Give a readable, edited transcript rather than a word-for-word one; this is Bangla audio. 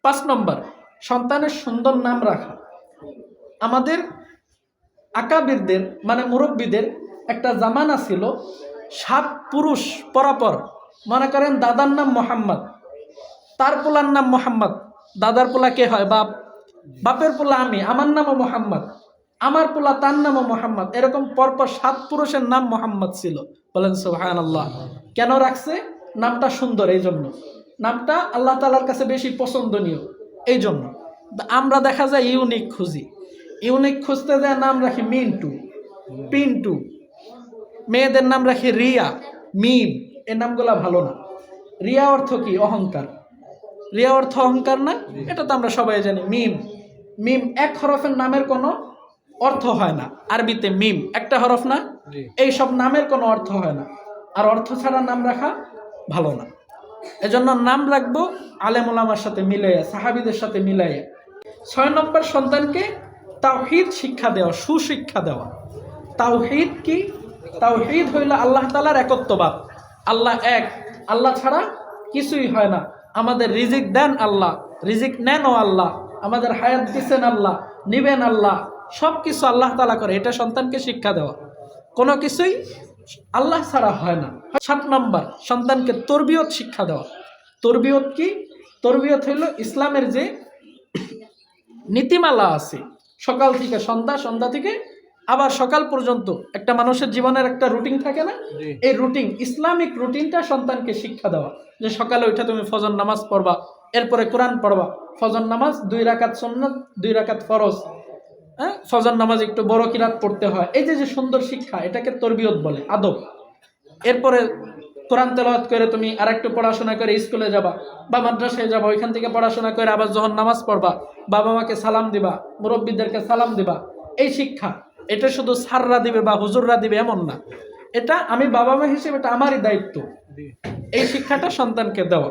5 নম্বর, সন্তানের সুন্দর নাম রাখা। আমাদের আকাবিরদের মানে মুরব্বীদের একটা জামানা ছিল, 7 পুরুষ পরাপর, মনে করেন দাদার নাম মোহাম্মদ, তার পোলার নাম মোহাম্মদ, দাদার পোলা কে হয়? বাপ, বাপের পোলা আমি, আমার নামও মোহাম্মদ, আমার পোলা তার নামও মোহাম্মদ, এরকম পরপর 7 পুরুষের নাম মোহাম্মদ ছিল। বলেন সুবহানাল্লাহ। কেন রাখছে? নামটা সুন্দর, এই জন্য। নামটা আল্লাহ তাআলার কাছে বেশি পছন্দনীয়, এই জন্য। আমরা দেখা যায় ইউনিক খুঁজি, ইউনিক খুঁজতে যায় নাম রাখি মিন্টু, পিন্টু, মেয়েদের নাম রাখি রিয়া, মিম। এই নামগুলা ভালো না। রিয়া অর্থ কি? অহংকার। রিয়া অর্থ অহংকার না? এটা তো আমরা সবাই জানি। মিম, মিম এক হরফের নামের কোনো অর্থ হয় না। আরবিতে মিম একটা হরফ না? এই সব নামের কোনো অর্থ হয় না, আর অর্থ ছাড়া নাম রাখা ভালো না। এজন্য নাম রাখবো আলেম ওলামার সাথে মিলাইয়া, সাহাবীদের সাথে মিলাইয়া। 6 নম্বর, সন্তানকে তাওহীদ শিক্ষা দেওয়া, সুশিক্ষা দেওয়া। তাওহীদ কি? তাওহীদ হইল আল্লাহ তাআলার একত্ববাদ। আল্লাহ এক, আল্লাহ ছাড়া কিছুই হয় না। আমাদের রিজিক দেন আল্লাহ, রিজিক নেনও আল্লাহ, আমাদের হায়াত দিচ্ছেন আল্লাহ, নিবেন আল্লাহ, সব কিছু আল্লাহ তাআলা করে। এটা সন্তানকে শিক্ষা দেওয়া। কোনো কিছুই আল্লাহ ছাড়া হয় না। 7 নম্বর, সন্তানকে তরবিয়ত শিক্ষা দেওয়া। তরবিয়ত কি? তরবিয়ত হইল ইসলামের যে নীতিমালা আছে, সকাল থেকে সন্ধ্যা, সন্ধ্যা থেকে আবার সকাল পর্যন্ত একটা মানুষের জীবনের একটা রুটিন থাকে না? এই রুটিন, ইসলামিক রুটিনটা সন্তানকে শিক্ষা দেওয়া। যে সকালে উঠে তুমি ফজর নামাজ পড়বা, এরপরে কোরআন পড়বা, ফজর নামাজ 2 রাকাত সুন্নাত, 2 রাকাত ফরজ, হ্যাঁ, ফজর নামাজ একটু বড় কিরাত পড়তে হয়। এই যে যে সুন্দর শিক্ষা, এটাকে তরবিয়ত বলে, আদব। এরপরে কোরআন তেলাওয়াত করে তুমি আরেকটু পড়াশোনা করে স্কুলে যাবা বা মাদ্রাসায় যাবা, ওইখান থেকে পড়াশোনা করে আবার যখন নামাজ পড়বা, বাবা মাকে সালাম দিবা, মুরব্বীদেরকে সালাম দিবা। এই শিক্ষা, এটা শুধু স্যাররা দিবে বা হুজুররা দিবে এমন না। এটা আমি বাবা মা হিসেবে, এটা আমারই দায়িত্ব এই শিক্ষাটা সন্তানকে দেওয়া।